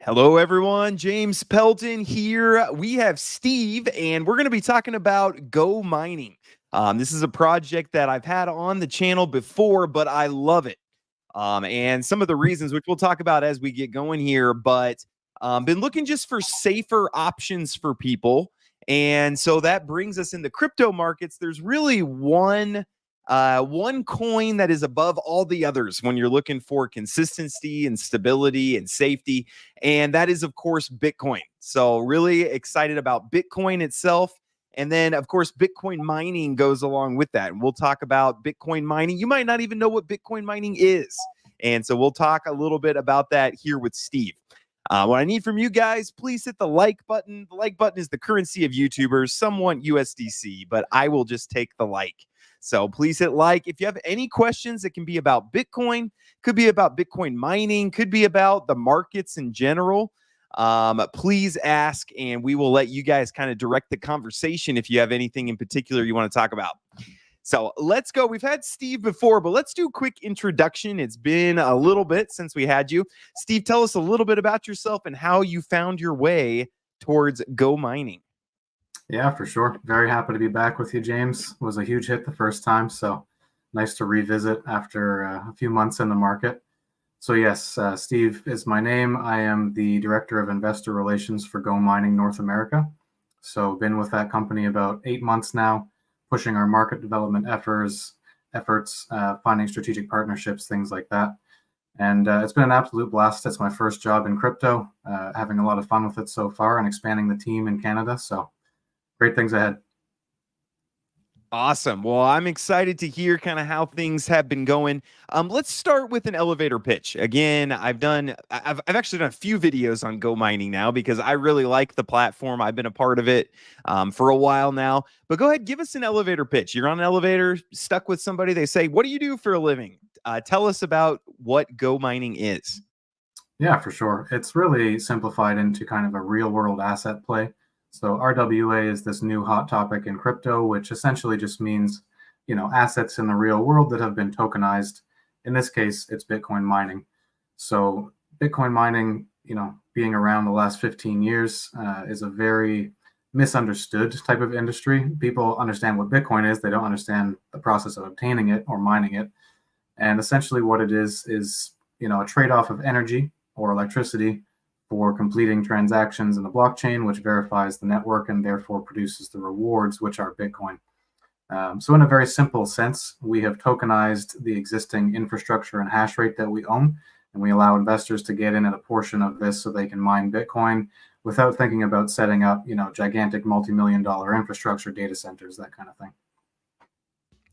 Hello, everyone. James Pelton here. We have Steve, and we're going to be talking about Go Mining. This is a project that I've had on the channel before, but I love it. And some of the reasons, which we'll talk about as we get going here, but been looking just for safer options for people. And so that brings us in the crypto markets. There's really one coin that is above all the others when you're looking for consistency and stability and safety. And that is, of course, Bitcoin. So really excited about Bitcoin itself. And then, of course, Bitcoin mining goes along with that. And we'll talk about Bitcoin mining. You might not even know what Bitcoin mining is. And so we'll talk a little bit about that here with Steve. What I need from you guys, please hit the like button. The like button is the currency of YouTubers. Some want USDC, but I will just take the like. So please hit like. If you have any questions, it can be about Bitcoin, could be about Bitcoin mining, could be about the markets in general. Please ask, and we will let you guys kind of direct the conversation if you have anything in particular you want to talk about. So let's go. We've had Steve before, but let's do a quick introduction. It's been a little bit since we had you. Steve, tell us a little bit about yourself and how you found your way towards Go Mining. Yeah, for sure. Very happy to be back with you, James. It was a huge hit the first time, so nice to revisit after a few months in the market. So yes, Steve is my name. I am the Director of Investor Relations for Go Mining North America. So been with that company about 8 months now, pushing our market development efforts, finding strategic partnerships, things like that. And it's been an absolute blast. It's my first job in crypto, having a lot of fun with it so far and expanding the team in Canada. So great things ahead. Awesome. Well, I'm excited to hear kind of how things have been going. Let's start with an elevator pitch. Again, I've actually done a few videos on Go Mining now because I really like the platform. I've been a part of it for a while now. But go ahead, give us an elevator pitch. You're on an elevator, stuck with somebody. They say, "What do you do for a living?" Tell us about what Go Mining is. Yeah, for sure. It's really simplified into kind of a real world asset play. So RWA is this new hot topic in crypto, which essentially just means, assets in the real world that have been tokenized. In this case, it's Bitcoin mining. So Bitcoin mining, being around the last 15 years, is a very misunderstood type of industry. People understand what Bitcoin is. They don't understand the process of obtaining it or mining it. And essentially what it is, a trade-off of energy or electricity for completing transactions in the blockchain, which verifies the network and therefore produces the rewards, which are Bitcoin. So in a very simple sense, we have tokenized the existing infrastructure and hash rate that we own, and we allow investors to get in at a portion of this so they can mine Bitcoin without thinking about setting up, gigantic multi-million-dollar infrastructure, data centers, that kind of thing.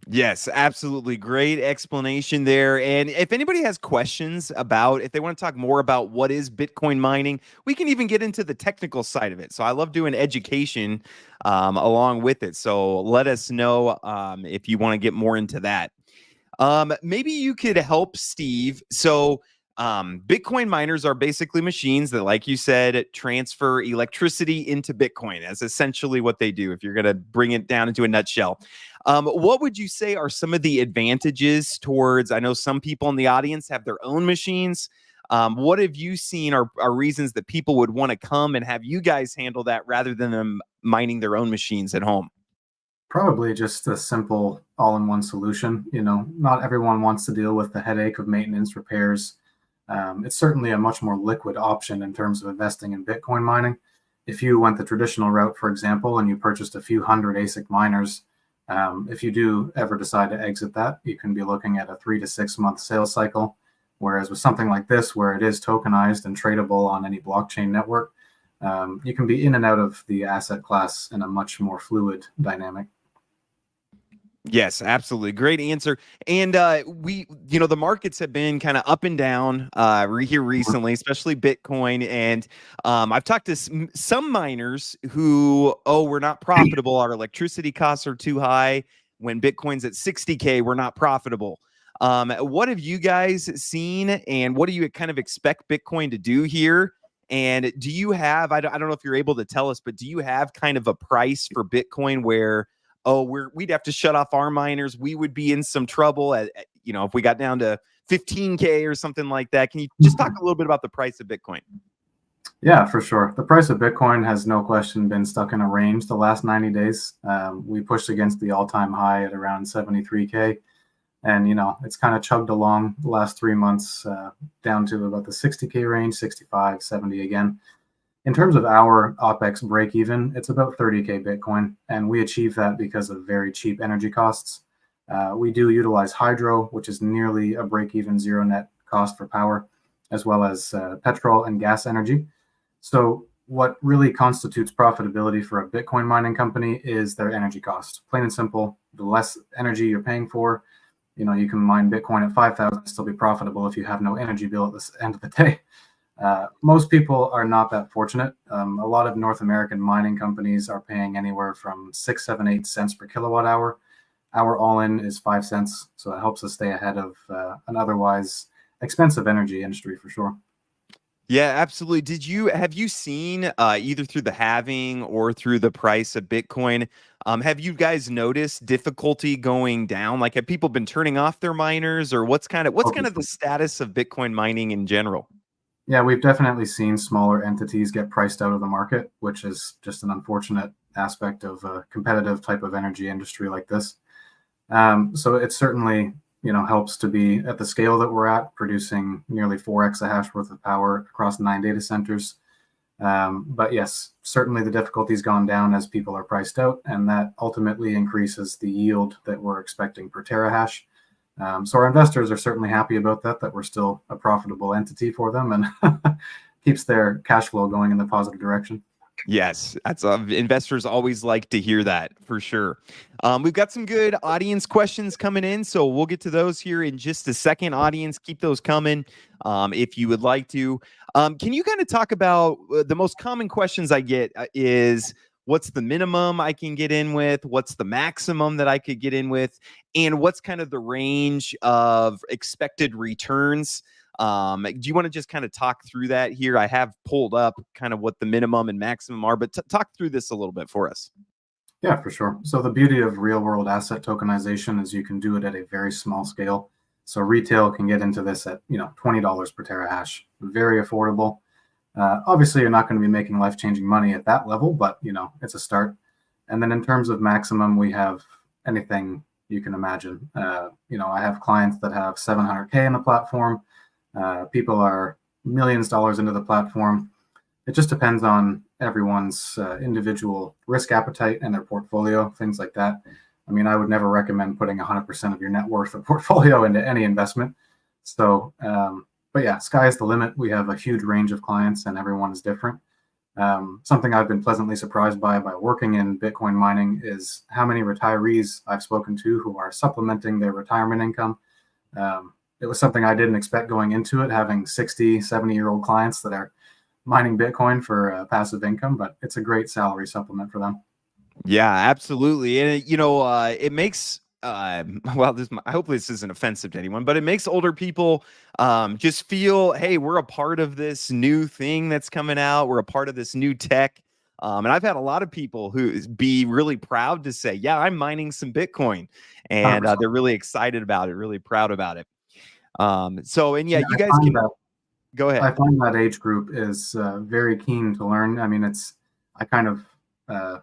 Yes, absolutely. Great explanation there. And if anybody has questions if they want to talk more about what is Bitcoin mining, we can even get into the technical side of it. So I love doing education along with it. So let us know if you want to get more into that. Maybe you could help Steve. So Bitcoin miners are basically machines that, like you said, transfer electricity into Bitcoin. That's essentially what they do, if you're going to bring it down into a nutshell. What would you say are some of the advantages towards, I know some people in the audience have their own machines. What have you seen are reasons that people would want to come and have you guys handle that rather than them mining their own machines at home? Probably just a simple all-in-one solution. Not everyone wants to deal with the headache of maintenance, repairs. It's certainly a much more liquid option in terms of investing in Bitcoin mining. If you went the traditional route, for example, and you purchased a few hundred ASIC miners, if you do ever decide to exit that, you can be looking at a 3 to 6 month sales cycle. Whereas with something like this, where it is tokenized and tradable on any blockchain network, you can be in and out of the asset class in a much more fluid dynamic. Yes, absolutely. Great answer. And the markets have been kind of up and down here recently, especially Bitcoin. And I've talked to some miners who, we're not profitable. Our electricity costs are too high. When Bitcoin's at 60K, we're not profitable. What have you guys seen, and what do you kind of expect Bitcoin to do here? And do you have, I don't know if you're able to tell us, but do you have kind of a price for Bitcoin where we'd have to shut off our miners, we would be in some trouble if we got down to 15K or something like that? Can you just talk a little bit about the price of Bitcoin? Yeah, for sure. The price of Bitcoin has no question been stuck in a range the last 90 days. We pushed against the all-time high at around 73K. And, it's kind of chugged along the last 3 months down to about the 60K range, 65, 70 again. In terms of our OPEX break even, it's about 30K Bitcoin. And we achieve that because of very cheap energy costs. We do utilize hydro, which is nearly a break even zero net cost for power, as well as petrol and gas energy. So what really constitutes profitability for a Bitcoin mining company is their energy cost. Plain and simple, the less energy you're paying for, you can mine Bitcoin at 5,000 and still be profitable if you have no energy bill at the end of the day. Most people are not that fortunate. A lot of North American mining companies are paying anywhere from 6, 7, 8 cents per kilowatt hour. Our all-in is 5 cents, so it helps us stay ahead of an otherwise expensive energy industry for sure. Yeah, absolutely. Have you seen either through the halving or through the price of Bitcoin? Have you guys noticed difficulty going down? Like, have people been turning off their miners, or what's kind of the status of Bitcoin mining in general? Yeah, we've definitely seen smaller entities get priced out of the market, which is just an unfortunate aspect of a competitive type of energy industry like this. So it certainly, helps to be at the scale that we're at, producing nearly 4 exahash worth of power across 9 data centers. But yes, certainly the difficulty's gone down as people are priced out, and that ultimately increases the yield that we're expecting per terahash. So our investors are certainly happy about that we're still a profitable entity for them and keeps their cash flow going in the positive direction. Yes, that's investors always like to hear that for sure. We've got some good audience questions coming in, so we'll get to those here in just a second. Audience, keep those coming if you would like to. Can you kind of talk about the most common questions I get is what's the minimum I can get in with? What's the maximum that I could get in with? And what's kind of the range of expected returns? Do you want to just kind of talk through that here? I have pulled up kind of what the minimum and maximum are, but talk through this a little bit for us. Yeah, for sure. So the beauty of real world asset tokenization is you can do it at a very small scale. So retail can get into this at $20 per terahash, very affordable. Obviously, you're not going to be making life changing money at that level, but it's a start. And then in terms of maximum, we have anything you can imagine. I have clients that have 700K in the platform. People are millions of dollars into the platform. It just depends on everyone's individual risk appetite and their portfolio, things like that. I mean, I would never recommend putting 100% of your net worth or portfolio into any investment. So, but yeah, sky is the limit. We have a huge range of clients and everyone is different. Something I've been pleasantly surprised by working in Bitcoin mining is how many retirees I've spoken to who are supplementing their retirement income. It was something I didn't expect going into it, having 60, 70-year-old clients that are mining Bitcoin for passive income, but it's a great salary supplement for them. Yeah, absolutely. And it makes well, hopefully this isn't offensive to anyone, but it makes older people just feel, hey, we're a part of this new thing that's coming out. We're a part of this new tech. And I've had a lot of people who be really proud to say, yeah, I'm mining some Bitcoin, and 100%. they're really excited about it, really proud about it. So, and yeah, Yeah, you guys can go ahead. I find that age group is very keen to learn. I mean, I kind of uh,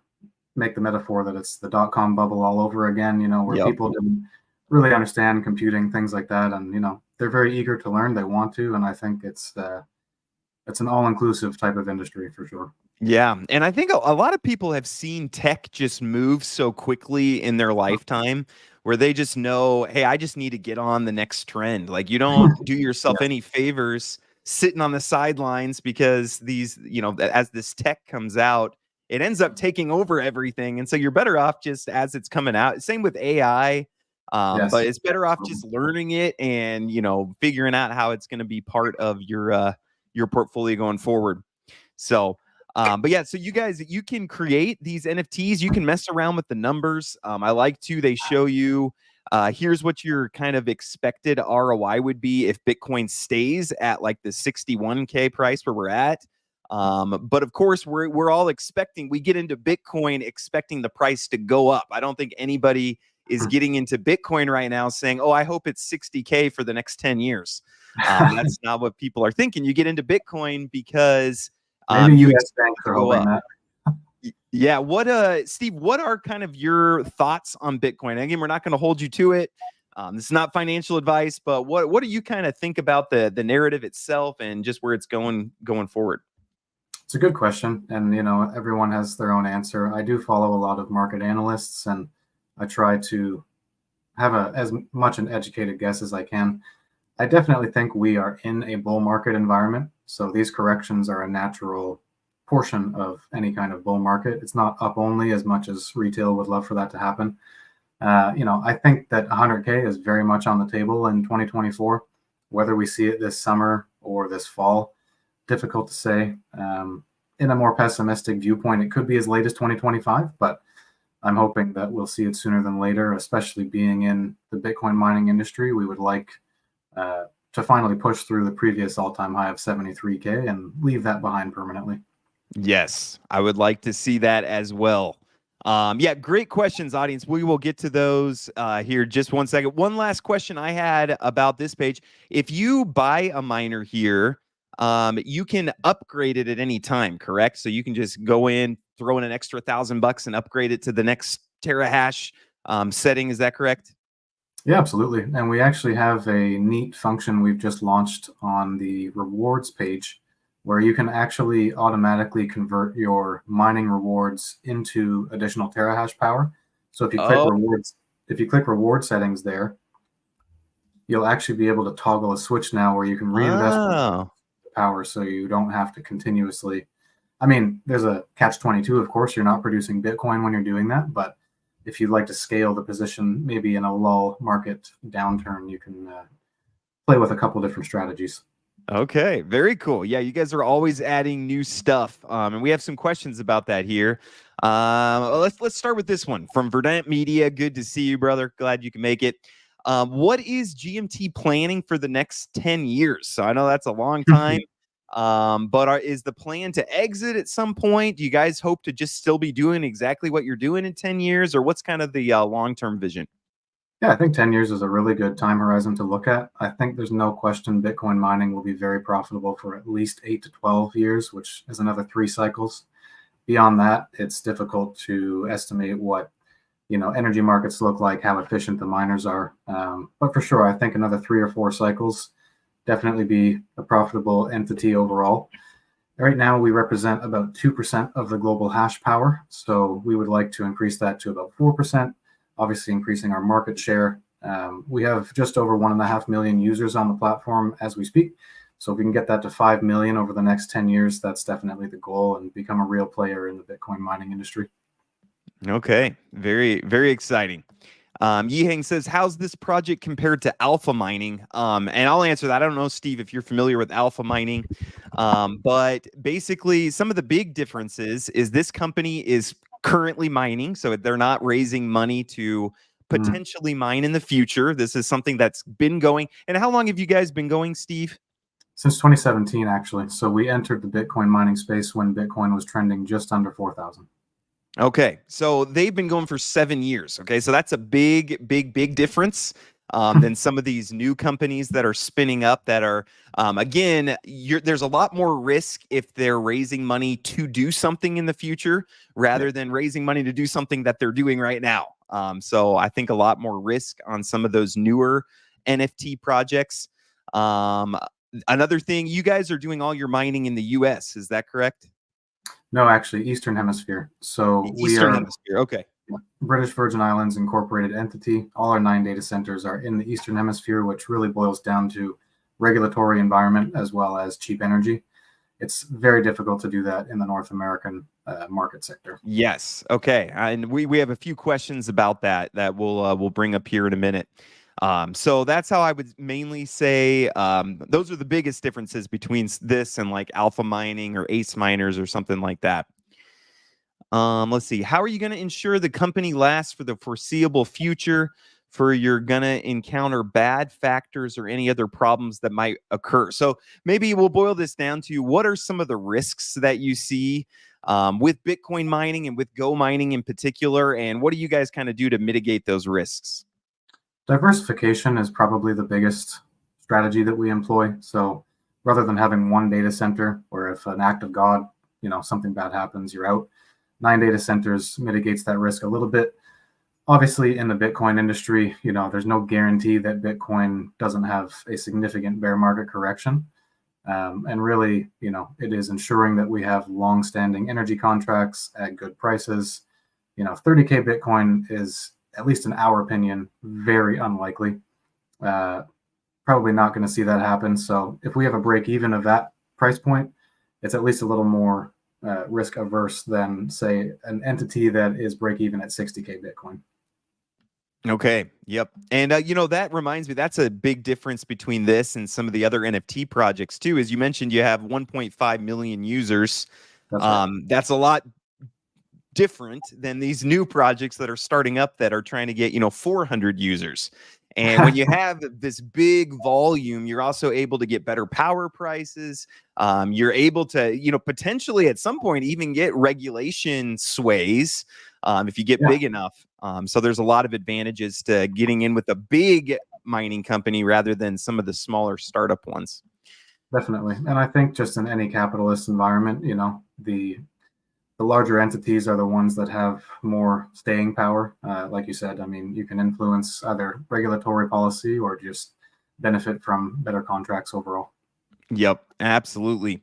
make the metaphor that it's the dot-com bubble all over again, where Yep. people didn't really understand computing, things like that. And, they're very eager to learn. They want to. And I think it's an all-inclusive type of industry for sure. Yeah, and I think a lot of people have seen tech just move so quickly in their lifetime where they just know, hey, I just need to get on the next trend. Like, you don't do yourself Yeah. any favors sitting on the sidelines because as this tech comes out, it ends up taking over everything. And so you're better off just as it's coming out. Same with AI. Yes. But it's better off just learning it and, figuring out how it's going to be part of your portfolio going forward. So, but yeah, so you guys, you can create these NFTs. You can mess around with the numbers. I like to. They show you. Here's what your kind of expected ROI would be if Bitcoin stays at like the 61K price where we're at. But of course, we're all expecting. We get into Bitcoin expecting the price to go up. I don't think anybody is getting into Bitcoin right now saying, "Oh, I hope it's 60K for the next 10 years." That's not what people are thinking. You get into Bitcoin because Maybe You U.S. expect banks it to are go hoping up. that. Yeah. Steve, what are kind of your thoughts on Bitcoin? Again, we're not going to hold you to it. This is not financial advice, but what do you kind of think about the narrative itself and just where it's going forward? It's a good question, and everyone has their own answer. I do follow a lot of market analysts, and I try to have as much an educated guess as I can. I definitely think we are in a bull market environment, so these corrections are a natural portion of any kind of bull market. It's not up only as much as retail would love for that to happen. I think that 100K is very much on the table in 2024. Whether we see it this summer or this fall, difficult to say. In a more pessimistic viewpoint, it could be as late as 2025, but I'm hoping that we'll see it sooner than later, especially being in the Bitcoin mining industry. We would like to finally push through the previous all-time high of 73K and leave that behind permanently. Yes, I would like to see that as well. Yeah, great questions, audience. We will get to those here just one second. One last question I had about this page. If you buy a miner here, you can upgrade it at any time, correct? So you can just go in, throw in an extra $1,000 and upgrade it to the next terahash setting. Is that correct? Yeah, absolutely. And we actually have a neat function we've just launched on the rewards page where you can actually automatically convert your mining rewards into additional terahash power. So if you click Oh, reward settings there, you'll actually be able to toggle a switch now where you can reinvest oh. power so you don't have to continuously. I mean, there's a catch-22, of course. You're not producing Bitcoin when you're doing that, but if you'd like to scale the position, maybe in a lull market downturn, you can play with a couple different strategies. Okay, very cool. Yeah, you guys are always adding new stuff, and we have some questions about that here. Let's start with this one from Verdant Media. Good to see you, brother. Glad you can make it. What is GMT planning for the next 10 years? So I know that's a long time, but is the plan to exit at some point? Do you guys hope to just still be doing exactly what you're doing in 10 years, or what's kind of the long-term vision? Yeah, I think 10 years is a really good time horizon to look at. I think there's no question Bitcoin mining will be very profitable for at least 8 to 12 years, which is another 3 cycles. Beyond that, it's difficult to estimate what energy markets look like, how efficient the miners are. But for sure, I think another 3 or 4 cycles definitely be a profitable entity overall. Right now, we represent about 2% of the global hash power. So we would like to increase that to about 4%, obviously increasing our market share. We have just over 1.5 million users on the platform as we speak. So if we can get that to 5 million over the next 10 years, that's definitely the goal and become a real player in the Bitcoin mining industry. Okay, very, very exciting. Yihang says, how's this project compared to alpha mining? And I'll answer that. I don't know, Steve, if you're familiar with alpha mining, but basically some of the big differences is this company is currently mining, so they're not raising money to potentially mine in the future. This is something that's been going. And how long have you guys been going, Steve? Since 2017, actually. So we entered the Bitcoin mining space when Bitcoin was trending just under 4,000. Okay, so they've been going for 7 years. Okay, so that's a big, big, big difference than some of these new companies that are spinning up. That are again, there's a lot more risk if they're raising money to do something in the future rather than raising money to do something that they're doing right now. So I think a lot more risk on some of those newer NFT projects. Another thing, you guys are doing all your mining in the U.S. Is that correct? No, actually, Eastern Hemisphere. So we Eastern are Hemisphere. Okay. British Virgin Islands incorporated entity. All our 9 data centers are in the Eastern Hemisphere, which really boils down to regulatory environment as well as cheap energy. It's very difficult to do that in the North American market sector. Yes. Okay. And we have a few questions about that we'll bring up here in a minute. So that's how I would mainly say those are the biggest differences between this and like alpha mining or ace miners or something like that. Let's see. How are you going to ensure the company lasts for the foreseeable future? For you're going to encounter bad factors or any other problems that might occur. So maybe we'll boil this down to what are some of the risks that you see with Bitcoin mining and with Go mining in particular, and what do you guys kind of do to mitigate those risks? Diversification is probably the biggest strategy that we employ. So rather than having one data center where if an act of God something bad happens, you're out. 9 data centers mitigates that risk a little bit. Obviously, in the Bitcoin industry, there's no guarantee that Bitcoin doesn't have a significant bear market correction. And really, it is ensuring that we have long-standing energy contracts at good prices. 30K Bitcoin is, at least in our opinion, very unlikely. Probably not going to see that happen. So if we have a break even of that price point, it's at least a little more risk averse than, say, an entity that is break even at 60K Bitcoin. Okay. Yep. And that reminds me, that's a big difference between this and some of the other NFT projects too. As you mentioned, you have 1.5 million users. That's right. That's a lot different than these new projects that are starting up that are trying to get 400 users. And when you have this big volume, you're also able to get better power prices. You're able to potentially at some point even get regulation sways if you get big enough. So there's a lot of advantages to getting in with a big mining company rather than some of the smaller startup ones. Definitely. And I think just in any capitalist environment, the larger entities are the ones that have more staying power. Like you said, I mean, you can influence either regulatory policy or just benefit from better contracts overall. Yep, absolutely.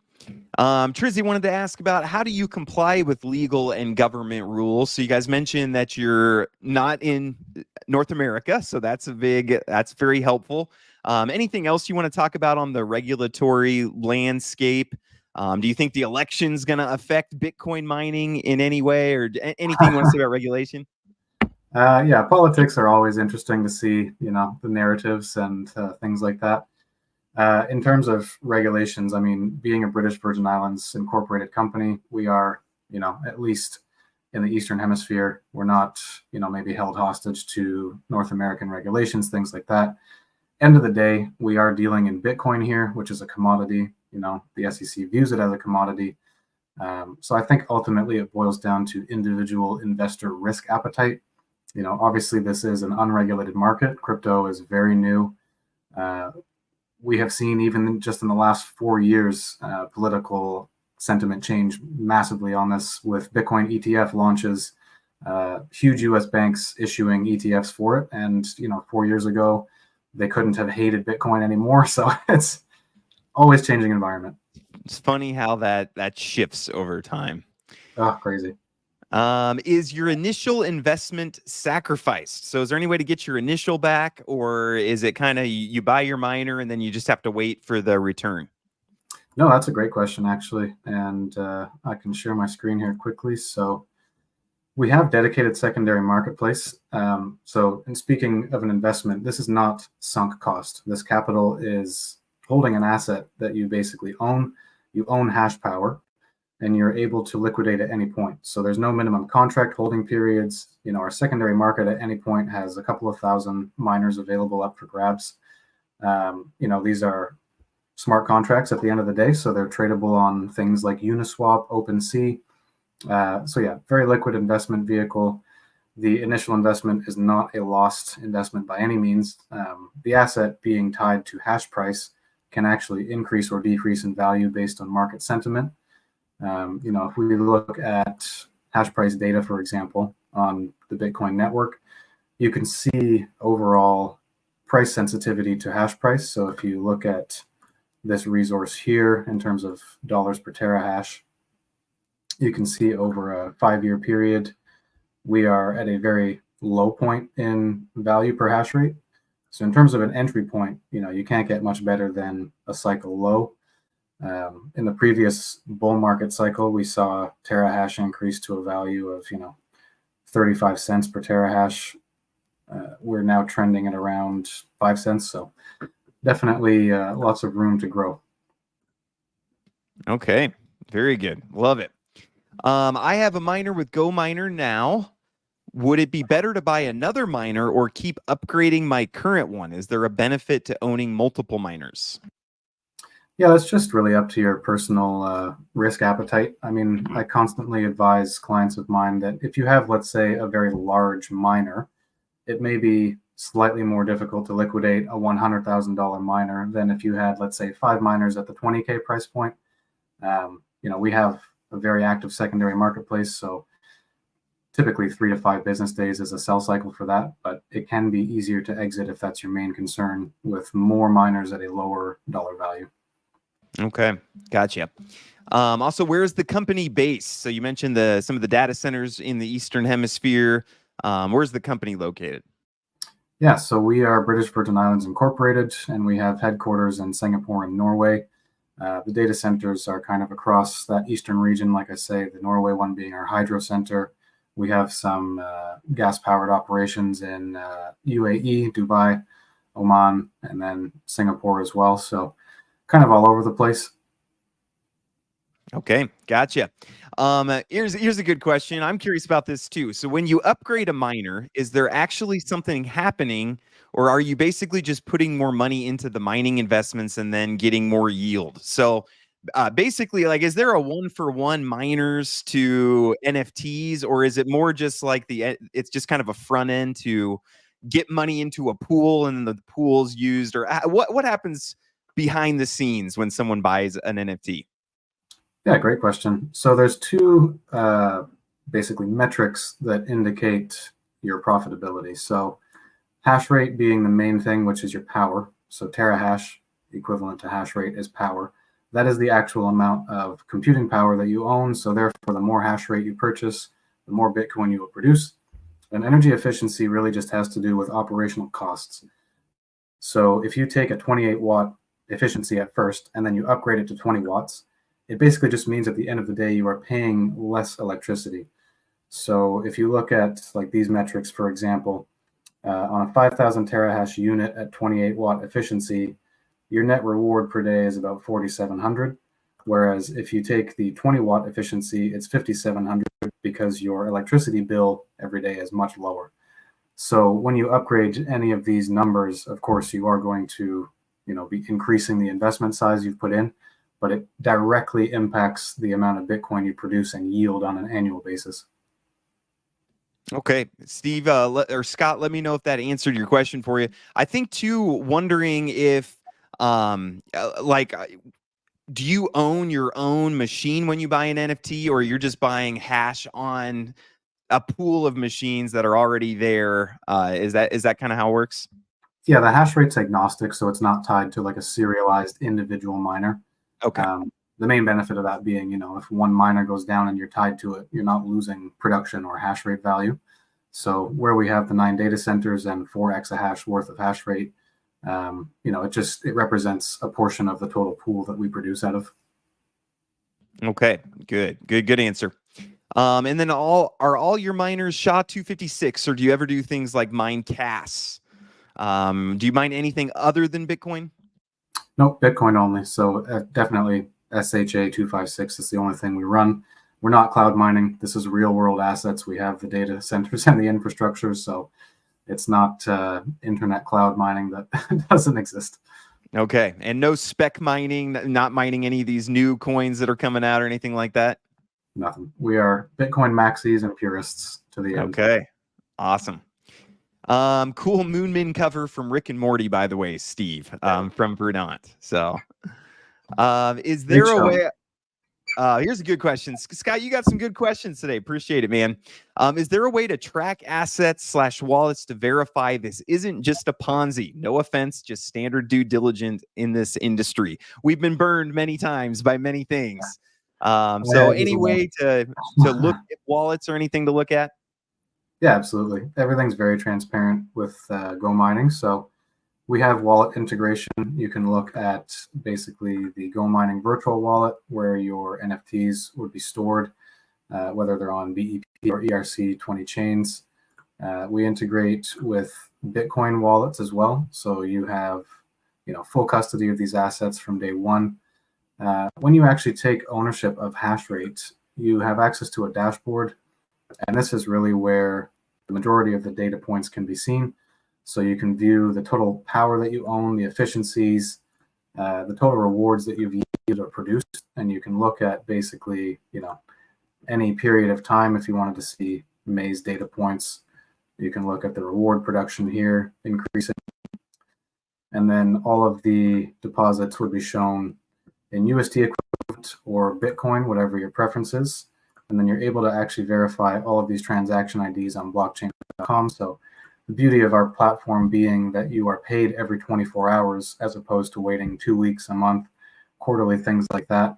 Trizzy wanted to ask about how do you comply with legal and government rules? So you guys mentioned that you're not in North America, so that's very helpful. Anything else you want to talk about on the regulatory landscape? Do you think the election's going to affect Bitcoin mining in any way, or anything you want to say about regulation? Yeah, politics are always interesting to see, the narratives and things like that. In terms of regulations, I mean, being a British Virgin Islands incorporated company, we are, at least in the Eastern Hemisphere, we're not, maybe held hostage to North American regulations, things like that. End of the day, we are dealing in Bitcoin here, which is a commodity. The SEC views it as a commodity. So I think ultimately it boils down to individual investor risk appetite. Obviously this is an unregulated market. Crypto is very new. We have seen even just in the last 4 years, political sentiment change massively on this with Bitcoin ETF launches, huge US banks issuing ETFs for it. And, 4 years ago, they couldn't have hated Bitcoin anymore. So it's always changing environment. It's funny how that shifts over time. Oh, crazy. Is your initial investment sacrificed? So is there any way to get your initial back, or is it kind of you buy your miner and then you just have to wait for the return? No, that's a great question, actually. And I can share my screen here quickly. So we have dedicated secondary marketplace. So in speaking of an investment, this is not sunk cost. This capital is holding an asset that you basically own. You own hash power, and you're able to liquidate at any point. So there's no minimum contract holding periods. Our secondary market at any point has a couple of thousand miners available up for grabs. These are smart contracts at the end of the day, so they're tradable on things like Uniswap, OpenSea. So yeah, very liquid investment vehicle. The initial investment is not a lost investment by any means. The asset being tied to hash price can actually increase or decrease in value based on market sentiment. If we look at hash price data, for example, on the Bitcoin network, you can see overall price sensitivity to hash price. So if you look at this resource here in terms of dollars per terahash, you can see over a 5-year period, we are at a very low point in value per hash rate. So in terms of an entry point, you can't get much better than a cycle low. In the previous bull market cycle, we saw terahash increase to a value of 35 cents per terahash. We're now trending at around 5 cents. So definitely lots of room to grow. Okay, very good. Love it. I have a miner with Go Miner now. Would it be better to buy another miner or keep upgrading my current one? Is there a benefit to owning multiple miners? Yeah, that's just really up to your personal risk appetite. I mean, I constantly advise clients of mine that if you have, let's say, a very large miner, it may be slightly more difficult to liquidate a $100,000 miner than if you had, let's say, 5 miners at the 20K price point. We have a very active secondary marketplace. So typically 3 to 5 business days is a sell cycle for that, but it can be easier to exit if that's your main concern, with more miners at a lower dollar value. Okay, gotcha. Also, where's the company based? So you mentioned some of the data centers in the Eastern Hemisphere. Where's the company located? Yeah, so we are British Virgin Islands Incorporated, and we have headquarters in Singapore and Norway. The data centers are kind of across that eastern region, like I say, the Norway one being our hydro center. We have some gas-powered operations in UAE, Dubai, Oman, and then Singapore as well. So kind of all over the place. Okay, gotcha. Here's a good question. I'm curious about this too. So when you upgrade a miner, is there actually something happening, or are you basically just putting more money into the mining investments and then getting more yield? So basically, like, is there a one-for-one miners to NFTs, or is it more just like it's just kind of a front end to get money into a pool and the pool's used, or what happens behind the scenes when someone buys an NFT? Yeah, great question. So there's two basically metrics that indicate your profitability. So hash rate being the main thing, which is your power. So terahash, equivalent to hash rate, is power. That is the actual amount of computing power that you own. So therefore, the more hash rate you purchase, the more Bitcoin you will produce. And energy efficiency really just has to do with operational costs. So if you take a 28 watt efficiency at first, and then you upgrade it to 20 watts, it basically just means at the end of the day, you are paying less electricity. So if you look at like these metrics, for example, on a 5,000 terahash unit at 28 watt efficiency, your net reward per day is about 4,700. Whereas if you take the 20 watt efficiency, it's 5,700, because your electricity bill every day is much lower. So when you upgrade any of these numbers, of course, you are going to, be increasing the investment size you've put in, but it directly impacts the amount of Bitcoin you produce and yield on an annual basis. Okay, Steve or Scott, let me know if that answered your question for you. I think too, wondering if, do you own your own machine when you buy an NFT, or you're just buying hash on a pool of machines that are already there? Is that kind of how it works? Yeah, the hash rate's agnostic, so it's not tied to like a serialized individual miner. Okay. The main benefit of that being, if one miner goes down and you're tied to it, you're not losing production or hash rate value. So where we have the 9 data centers and 4 exahash worth of hash rate, it represents a portion of the total pool that we produce out of. Okay, good answer. And then are all your miners SHA-256, or do you ever do things like mine CAS? Do you mine anything other than Bitcoin? Nope, Bitcoin only. So definitely SHA-256 is the only thing we run. We're not cloud mining. This is real world assets. We have the data centers and the infrastructure. So it's not internet cloud mining that doesn't exist. Okay. And no spec mining, not mining any of these new coins that are coming out or anything like that? Nothing. We are Bitcoin maxis and purists to the end. Okay. Awesome. Cool Moonmin cover from Rick and Morty, by the way, Steve, from Verdant. So, is there a way? Here's a good question. Scott, you got some good questions today. Appreciate it, man. Is there a way to track assets / wallets to verify this isn't just a Ponzi? No offense, just standard due diligence in this industry. We've been burned many times by many things. So any way to look at wallets or anything to look at? Yeah, absolutely. Everything's very transparent with Go Mining. So we have wallet integration. You can look at basically the Go Mining virtual wallet where your NFTs would be stored, whether they're on BEP or ERC20 chains. We integrate with Bitcoin wallets as well. So you have, full custody of these assets from day one. When you actually take ownership of hash rate, you have access to a dashboard. And this is really where the majority of the data points can be seen. So you can view the total power that you own, the efficiencies, the total rewards that you've yielded or produced. And you can look at basically, any period of time. If you wanted to see maze data points, you can look at the reward production here, increasing. And then all of the deposits would be shown in USD or Bitcoin, whatever your preference is. And then you're able to actually verify all of these transaction IDs on blockchain.com. So the beauty of our platform being that you are paid every 24 hours as opposed to waiting 2 weeks, a month, quarterly, things like that.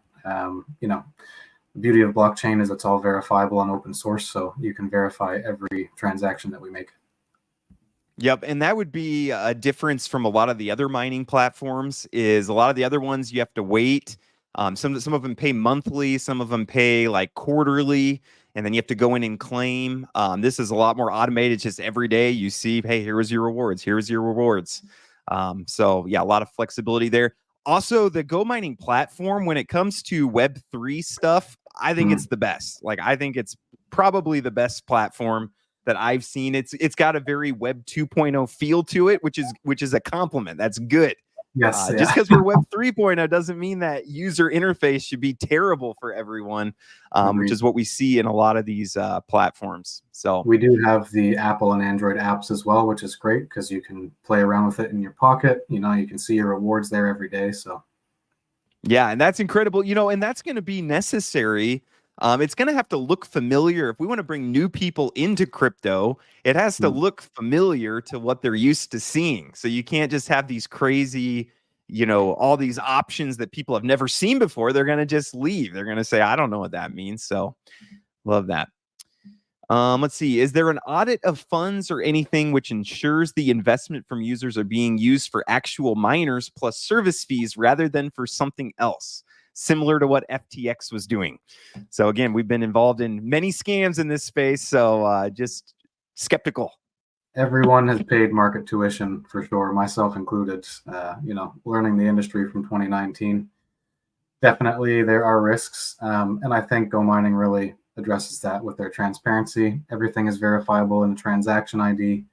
The beauty of blockchain is it's all verifiable and open source, so you can verify every transaction that we make. Yep, and that would be a difference from a lot of the other mining platforms. Is a lot of the other ones you have to wait. Some of them pay monthly, some of them pay like quarterly, and then you have to go in and claim. This is a lot more automated. Just every day you see, hey, here's your rewards. Here's your rewards. So yeah, a lot of flexibility there. Also, the Go mining platform, when it comes to Web3 stuff, I think it's the best. Like, I think it's probably the best platform that I've seen. It's got a very Web 2.0 feel to it, which is a compliment. That's good. Yes. Just because we're Web 3.0 doesn't mean that user interface should be terrible for everyone, which is what we see in a lot of these platforms. So we do have the Apple and Android apps as well, which is great because you can play around with it in your pocket. You can see your rewards there every day. So yeah, and that's incredible. And that's going to be necessary. It's going to have to look familiar. If we want to bring new people into crypto, it has to look familiar to what they're used to seeing. So you can't just have these crazy, all these options that people have never seen before. They're going to just leave. They're going to say, I don't know what that means. So love that. Let's see. Is there an audit of funds or anything which ensures the investment from users are being used for actual miners plus service fees rather than for something else? Similar to what FTX was doing. So again, we've been involved in many scams in this space, so just skeptical. Everyone has paid market tuition for sure, myself included. Learning the industry from 2019. Definitely, there are risks, and I think Go Mining really addresses that with their transparency. Everything is verifiable in a transaction ID.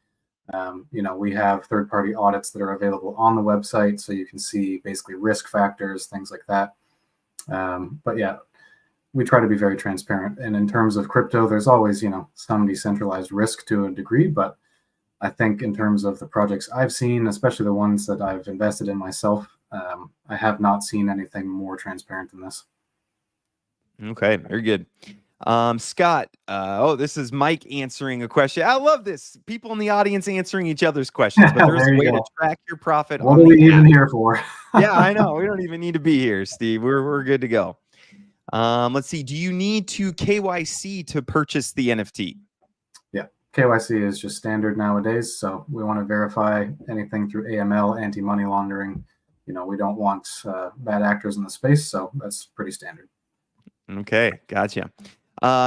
We have third-party audits that are available on the website, so you can see basically risk factors, things like that. But yeah, we try to be very transparent. And in terms of crypto, there's always, some decentralized risk to a degree. But I think in terms of the projects I've seen, especially the ones that I've invested in myself, I have not seen anything more transparent than this. Okay, very good. Scott, this is Mike answering a question. I love this. People in the audience answering each other's questions, but there's a way to track your profit. What are we even here for? Yeah, I know. We don't even need to be here, Steve. We're good to go. Let's see. Do you need to KYC to purchase the NFT? Yeah, KYC is just standard nowadays. So we want to verify anything through AML, anti-money laundering. We don't want bad actors in the space. So that's pretty standard. Okay, gotcha.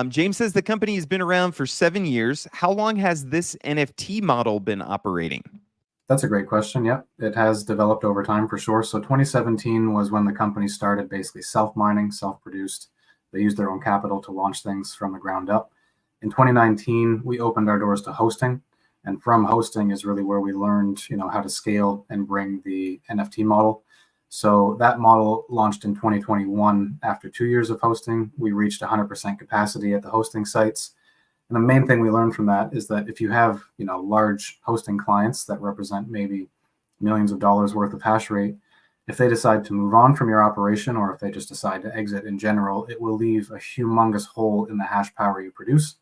James says the company has been around for 7 years. How long has this NFT model been operating? That's a great question. Yep, it has developed over time for sure. So 2017 was when the company started basically self-mining, self-produced. They used their own capital to launch things from the ground up. In 2019, we opened our doors to hosting. And from hosting is really where we learned, how to scale and bring the NFT model. So that model launched in 2021. After 2 years of hosting, we reached 100% capacity at the hosting sites. And the main thing we learned from that is that if you have, large hosting clients that represent maybe millions of dollars worth of hash rate, if they decide to move on from your operation, or if they just decide to exit in general, it will leave a humongous hole in the hash power you produce.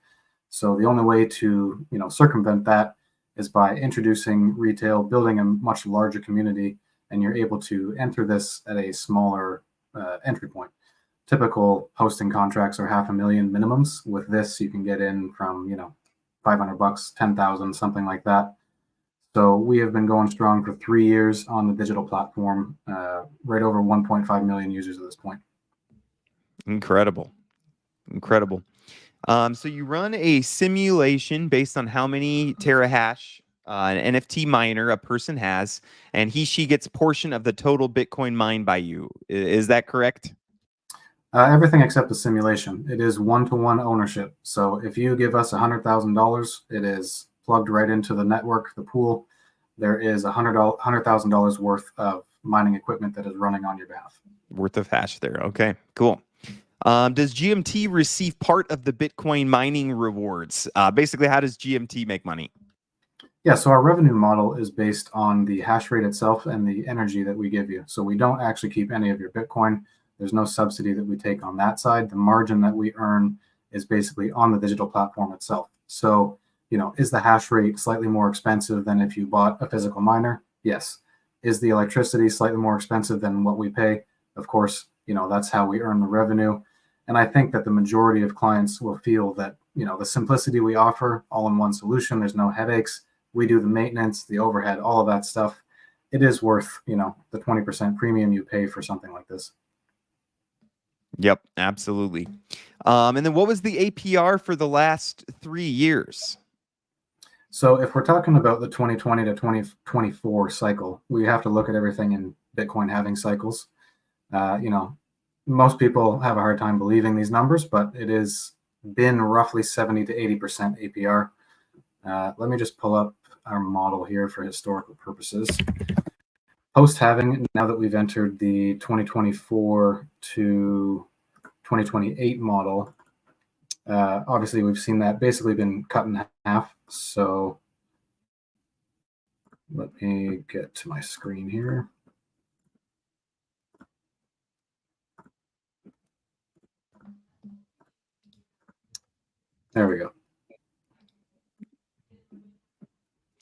So the only way to, circumvent that is by introducing retail, building a much larger community, and you're able to enter this at a smaller entry point. Typical hosting contracts are $500,000 minimums. With this, you can get in from, $500, 10,000, something like that. So we have been going strong for 3 years on the digital platform, right over 1.5 million users at this point. Incredible. So you run a simulation based on how many terahash an NFT miner a person has, and she gets a portion of the total Bitcoin mined by you. Is that correct? Everything except the simulation. It is one-to-one ownership. So if you give us $100,000, it is plugged right into the network, the pool. There is $100,000 worth of mining equipment that is running on your behalf. Worth of hash there. Okay, cool. Does GMT receive part of the Bitcoin mining rewards? Basically, how does GMT make money? Yeah, so our revenue model is based on the hash rate itself and the energy that we give you. So we don't actually keep any of your Bitcoin. There's no subsidy that we take on that side. The margin that we earn is basically on the digital platform itself. So, is the hash rate slightly more expensive than if you bought a physical miner? Yes. Is the electricity slightly more expensive than what we pay? Of course, that's how we earn the revenue. And I think that the majority of clients will feel that, the simplicity we offer, all in one solution, there's no headaches. We do the maintenance, the overhead, all of that stuff. It is worth, the 20% premium you pay for something like this. Yep, absolutely. And then what was the APR for the last 3 years? So if we're talking about the 2020 to 2024 cycle, we have to look at everything in Bitcoin halving cycles. Most people have a hard time believing these numbers, but it has been roughly 70 to 80% APR. Let me just pull up our model here for historical purposes. Post-halving, now that we've entered the 2024 to 2028 model, obviously we've seen that basically been cut in half. So let me get to my screen here. There we go.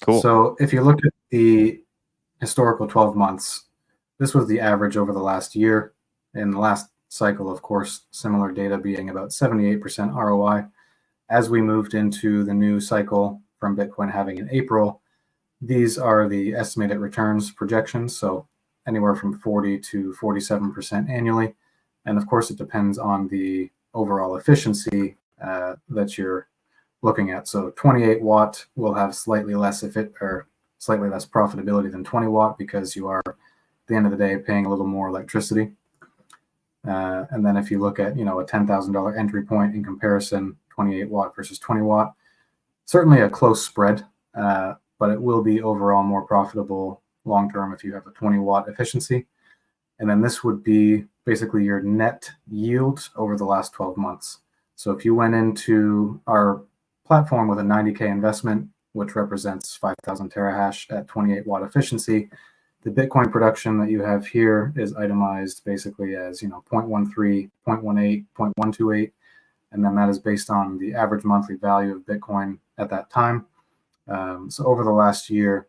Cool. So if you look at the historical 12 months, this was the average over the last year. In the last cycle, of course, similar data being about 78% ROI. As we moved into the new cycle from Bitcoin halving in April, these are the estimated returns projections. So anywhere from 40 to 47% annually. And of course, it depends on the overall efficiency that you're looking at. So 28 watt will have slightly less profitability than 20 watt because you are, at the end of the day, paying a little more electricity. And then if you look at, a $10,000 entry point in comparison, 28 watt versus 20 watt, certainly a close spread, but it will be overall more profitable long-term if you have a 20 watt efficiency. And then this would be basically your net yield over the last 12 months. So if you went into our platform with a 90K investment, which represents 5,000 terahash at 28 watt efficiency, the Bitcoin production that you have here is itemized basically as 0.13, 0.18, 0.128, and then that is based on the average monthly value of Bitcoin at that time. So over the last year,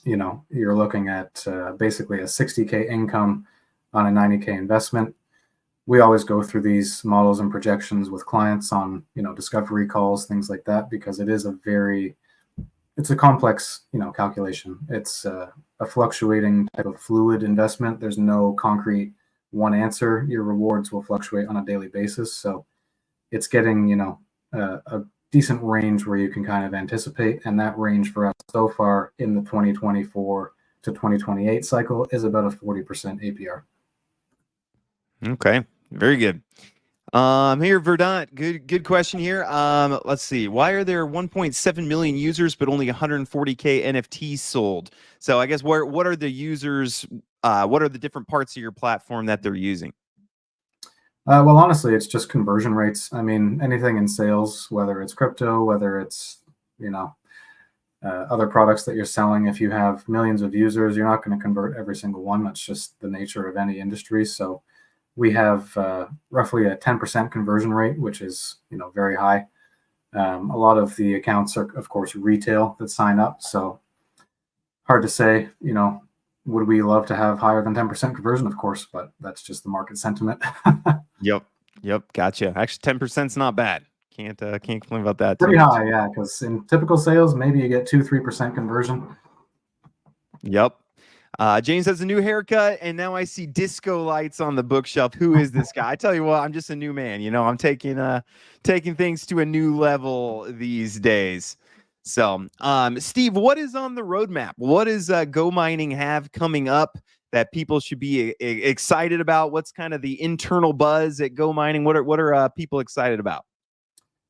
you're looking at basically a 60K income on a 90K investment. We always go through these models and projections with clients on, discovery calls, things like that, because it is it's a complex, calculation. It's a fluctuating type of fluid investment. There's no concrete one answer. Your rewards will fluctuate on a daily basis. So it's getting, a decent range where you can kind of anticipate. And that range for us so far in the 2024 to 2028 cycle is about a 40% APR. Okay, very good. Here, Verdant, good question here. Let's see. Why are there 1.7 million users but only 140K NFTs sold? So I guess what are the users? What are the different parts of your platform that they're using? Well, honestly, it's just conversion rates. I mean, anything in sales, whether it's crypto, whether it's other products that you're selling, if you have millions of users, you're not going to convert every single one. That's just the nature of any industry. So we have roughly a 10% conversion rate, which is very high. A lot of the accounts are, of course, retail that sign up. So hard to say, would we love to have higher than 10% conversion? Of course, but that's just the market sentiment. Yep. Gotcha. Actually, 10% is not bad. Can't complain about that. Pretty high, yeah. Because in typical sales, maybe you get 2-3% conversion. Yep. James has a new haircut, and now I see disco lights on the bookshelf. Who is this guy? I tell you what, I'm just a new man. I'm taking things to a new level these days. So, Steve, what is on the roadmap? What does Go Mining have coming up that people should be excited about? What's kind of the internal buzz at Go Mining? What are people excited about?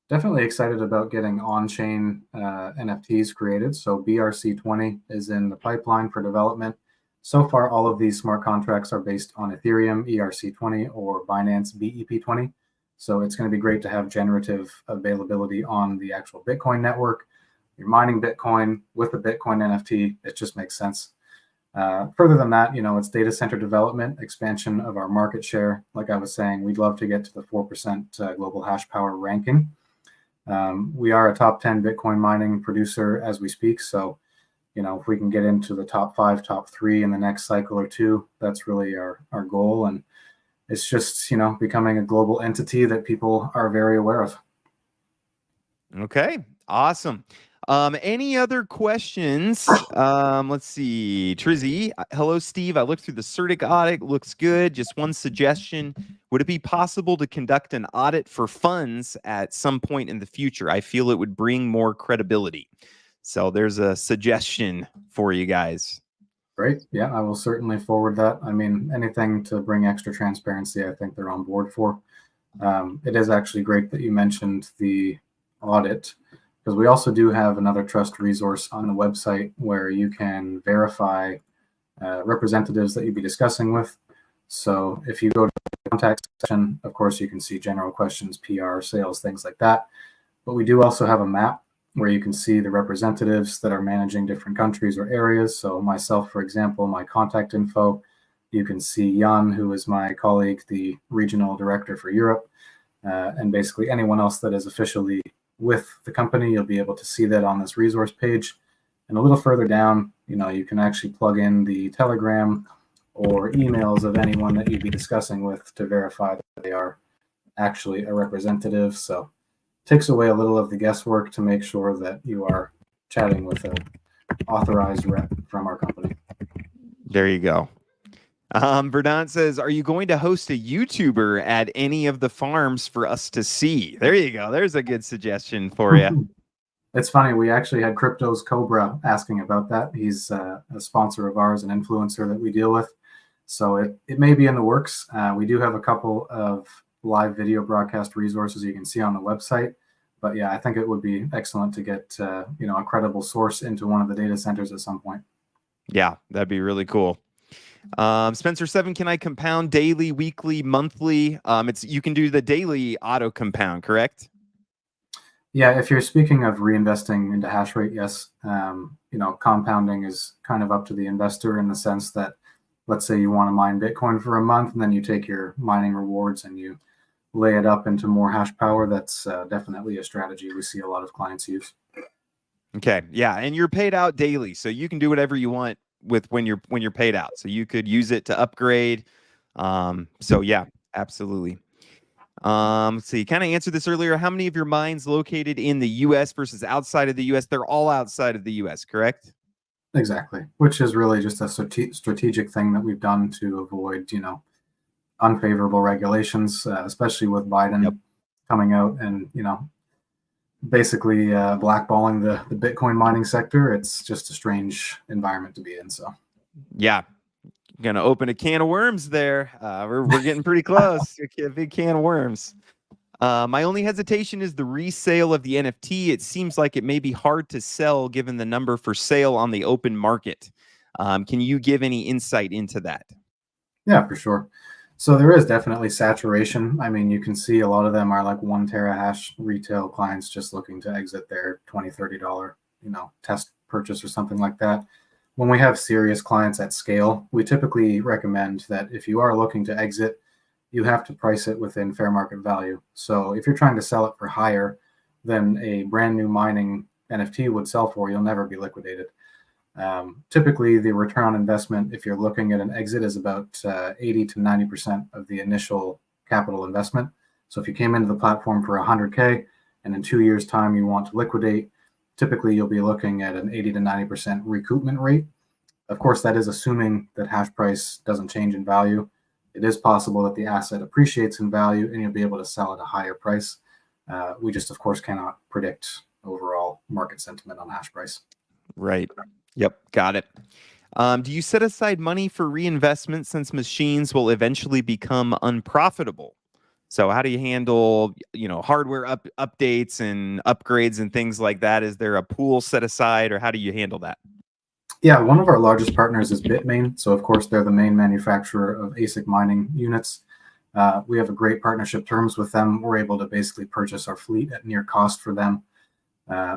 Definitely excited about getting on-chain NFTs created. So BRC20 is in the pipeline for development. So far, all of these smart contracts are based on Ethereum ERC20 or Binance BEP20. So it's going to be great to have generative availability on the actual Bitcoin network. You're mining Bitcoin with the Bitcoin NFT. It just makes sense. Further than that, it's data center development, expansion of our market share. Like I was saying, we'd love to get to the 4% global hash power ranking. We are a top 10 Bitcoin mining producer as we speak. So, if we can get into the top 5, top 3 in the next cycle or two, that's really our goal. And it's just, becoming a global entity that people are very aware of. Okay, awesome. Any other questions? Let's see. Trizzy, hello, Steve. I looked through the CertiK audit. Looks good. Just one suggestion. Would it be possible to conduct an audit for funds at some point in the future? I feel it would bring more credibility. So there's a suggestion for you guys. Great. Yeah, I will certainly forward that. I mean, anything to bring extra transparency, I think they're on board for. It is actually great that you mentioned the audit, because we also do have another trust resource on the website where you can verify representatives that you'd be discussing with. So if you go to the contact section, of course, you can see general questions, PR, sales, things like that. But we do also have a map where you can see the representatives that are managing different countries or areas. So myself, for example, my contact info, you can see Jan, who is my colleague, the regional director for Europe, and basically anyone else that is officially with the company, you'll be able to see that on this resource page. And a little further down, you can actually plug in the Telegram or emails of anyone that you'd be discussing with to verify that they are actually a representative. So it takes away a little of the guesswork to make sure that you are chatting with an authorized rep from our company. There you go. Verdant says, are you going to host a YouTuber at any of the farms for us to see? There you go. There's a good suggestion for you. It's funny. We actually had Crypto's Cobra asking about that. He's a sponsor of ours, an influencer that we deal with. So it may be in the works. We do have a couple of live video broadcast resources you can see on the website. But yeah, I think it would be excellent to get a credible source into one of the data centers at some point. Yeah, that'd be really cool. Spencer 7, can I compound daily, weekly, monthly? You can do the daily auto compound, correct? Yeah, if you're speaking of reinvesting into hash rate, yes. Compounding is kind of up to the investor in the sense that, let's say you want to mine Bitcoin for a month, and then you take your mining rewards and you lay it up into more hash power. That's definitely a strategy we see a lot of clients use. Okay, yeah, and you're paid out daily, so you can do whatever you want with when you're paid out. So you could use it to upgrade. So yeah, absolutely. Let's see, kind of answered this earlier. How many of your mines located in the US versus outside of the US? They're all outside of the US, correct? Exactly, which is really just a strategic thing that we've done to avoid, unfavorable regulations, especially with Biden coming out and, basically blackballing the Bitcoin mining sector. It's just a strange environment to be in. So, yeah, gonna open a can of worms there. We're getting pretty close. A big can of worms. My only hesitation is the resale of the NFT. It seems like it may be hard to sell given the number for sale on the open market. Can you give any insight into that? Yeah, for sure. So there is definitely saturation. I mean, you can see a lot of them are like 1 terahash retail clients just looking to exit their $20, $30, test purchase or something like that. When we have serious clients at scale, we typically recommend that if you are looking to exit, you have to price it within fair market value. So if you're trying to sell it for higher than a brand new mining NFT would sell for, you'll never be liquidated. Typically, the return on investment, if you're looking at an exit, is about 80 to 90% of the initial capital investment. So if you came into the platform for 100K and in 2 years' time you want to liquidate, typically you'll be looking at an 80 to 90% recoupment rate. Of course, that is assuming that hash price doesn't change in value. It is possible that the asset appreciates in value and you'll be able to sell at a higher price. We just, of course, cannot predict overall market sentiment on hash price. Right. Yep. Got it. Do you set aside money for reinvestment since machines will eventually become unprofitable? So how do you handle, hardware updates and upgrades and things like that? Is there a pool set aside, or how do you handle that? Yeah, one of our largest partners is Bitmain. So of course, they're the main manufacturer of ASIC mining units. We have a great partnership terms with them. We're able to basically purchase our fleet at near cost for them.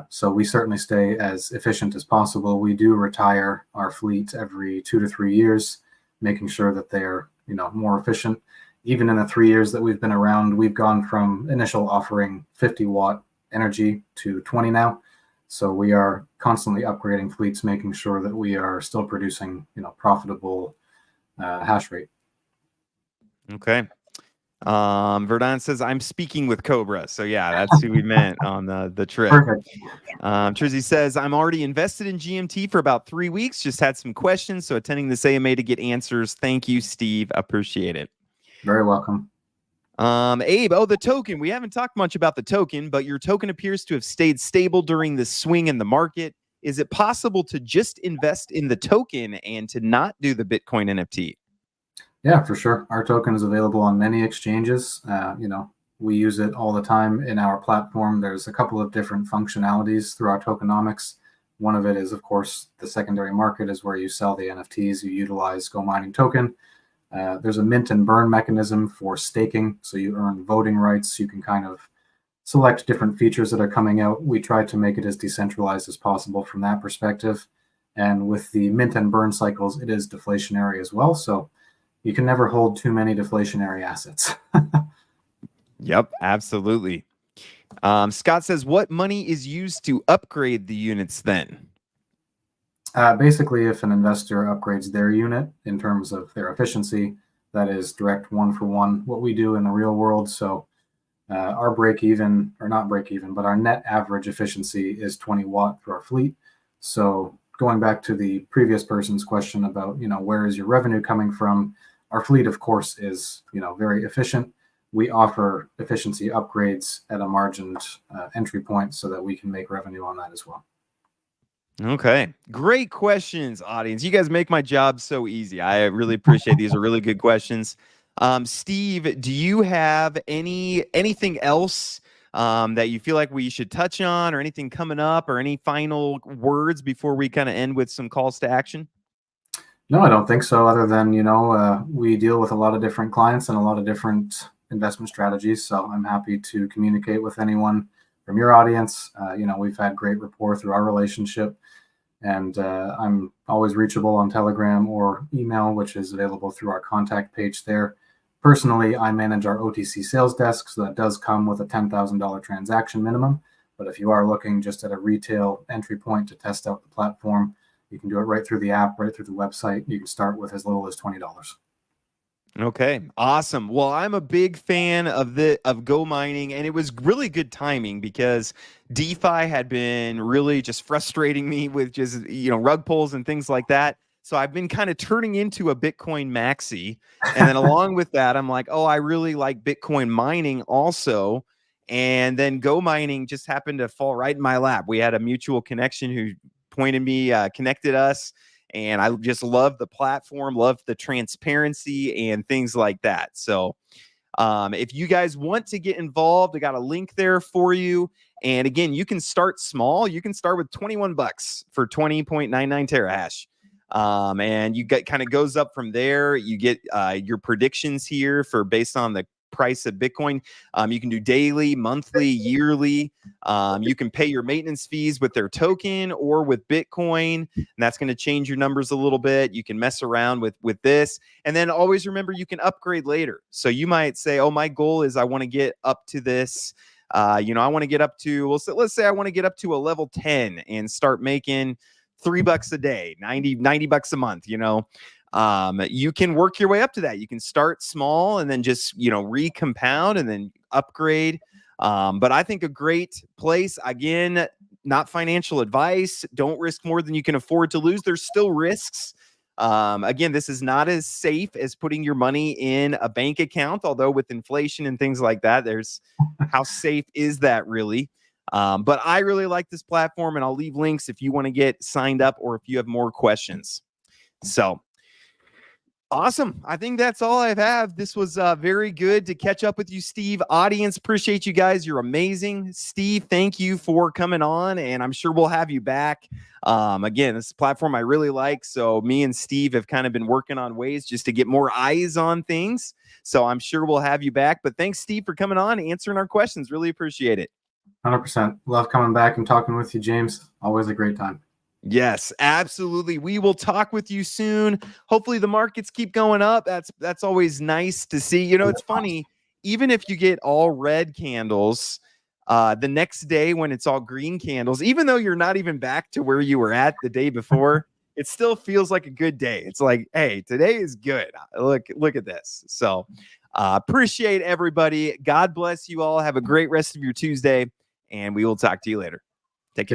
So we certainly stay as efficient as possible. We do retire our fleet every 2 to 3 years, making sure that they're more efficient. Even in the 3 years that we've been around, we've gone from initial offering 50-watt energy to 20 now. So we are constantly upgrading fleets, making sure that we are still producing profitable hash rate. Okay. Verdon says, I'm speaking with Cobra. So yeah, that's who we meant on the trip. Perfect. Trizzy says, I'm already invested in GMT for about 3 weeks. Just had some questions. So attending this AMA to get answers. Thank you, Steve. Appreciate it. Very welcome. Abe, the token. We haven't talked much about the token, but your token appears to have stayed stable during the swing in the market. Is it possible to just invest in the token and to not do the Bitcoin NFT? Yeah, for sure. Our token is available on many exchanges. We use it all the time in our platform. There's a couple of different functionalities through our tokenomics. One of it is, of course, the secondary market is where you sell the NFTs. You utilize Go Mining token. There's a mint and burn mechanism for staking. So you earn voting rights. You can kind of select different features that are coming out. We try to make it as decentralized as possible from that perspective. And with the mint and burn cycles, it is deflationary as well. So you can never hold too many deflationary assets. Yep, absolutely. Scott says, what money is used to upgrade the units then? Basically, if an investor upgrades their unit in terms of their efficiency, that is direct one-for-one what we do in the real world. So our break-even, or not break-even, but our net average efficiency is 20 watt for our fleet. So going back to the previous person's question about, where is your revenue coming from? Our fleet, of course, is, very efficient. We offer efficiency upgrades at a margined entry point so that we can make revenue on that as well. Okay. Great questions, audience. You guys make my job so easy. I really appreciate these are really good questions. Steve, do you have anything else that you feel like we should touch on, or anything coming up, or any final words before we kind of end with some calls to action? No, I don't think so. Other than, we deal with a lot of different clients and a lot of different investment strategies. So I'm happy to communicate with anyone from your audience. We've had great rapport through our relationship, and I'm always reachable on Telegram or email, which is available through our contact page there. Personally, I manage our OTC sales desk, so that does come with a $10,000 transaction minimum. But if you are looking just at a retail entry point to test out the platform, you can do it right through the app, right through the website. You can start with as little as $20. Okay, awesome. Well, I'm a big fan of Go Mining, and it was really good timing because DeFi had been really just frustrating me with just rug pulls and things like that. So I've been kind of turning into a Bitcoin maxi, and then along with that, I'm like, oh, I really like Bitcoin mining also. And then Go Mining just happened to fall right in my lap. We had a mutual connection who connected us. And I just love the platform, love the transparency and things like that. So if you guys want to get involved, I got a link there for you. And again, you can start small. You can start with $21 for 20.99 terahash. And you get kind of goes up from there. You get your predictions here for based on the price of Bitcoin. You can do daily, monthly, yearly. You can pay your maintenance fees with their token or with Bitcoin, and that's going to change your numbers a little bit. You can mess around with this, and then always remember you can upgrade later. So you might say, "Oh, my goal is I want to get up to this. I want to get up to let's say I want to get up to a level 10 and start making $3 a day, 90 bucks a month. You can work your way up to that. You can start small and then just, recompound and then upgrade. But I think a great place, again, not financial advice. Don't risk more than you can afford to lose. There's still risks. Again, this is not as safe as putting your money in a bank account, although with inflation and things like that, there's how safe is that really? But I really like this platform, and I'll leave links if you want to get signed up or if you have more questions. So awesome. I think that's all I have. This was very good to catch up with you, Steve. Audience, appreciate you guys. You're amazing. Steve, thank you for coming on, and I'm sure we'll have you back. Again, this platform I really like, so me and Steve have kind of been working on ways just to get more eyes on things. So I'm sure we'll have you back. But thanks, Steve, for coming on, answering our questions. Really appreciate it. 100%. Love coming back and talking with you, James. Always a great time. Yes, absolutely. We will talk with you soon. Hopefully the markets keep going up. That's always nice to see. You know, it's funny, even if you get all red candles, the next day when it's all green candles, even though you're not even back to where you were at the day before, it still feels like a good day. It's like, hey, today is good. Look at this. So appreciate everybody. God bless you all. Have a great rest of your Tuesday, and we will talk to you later. Take care.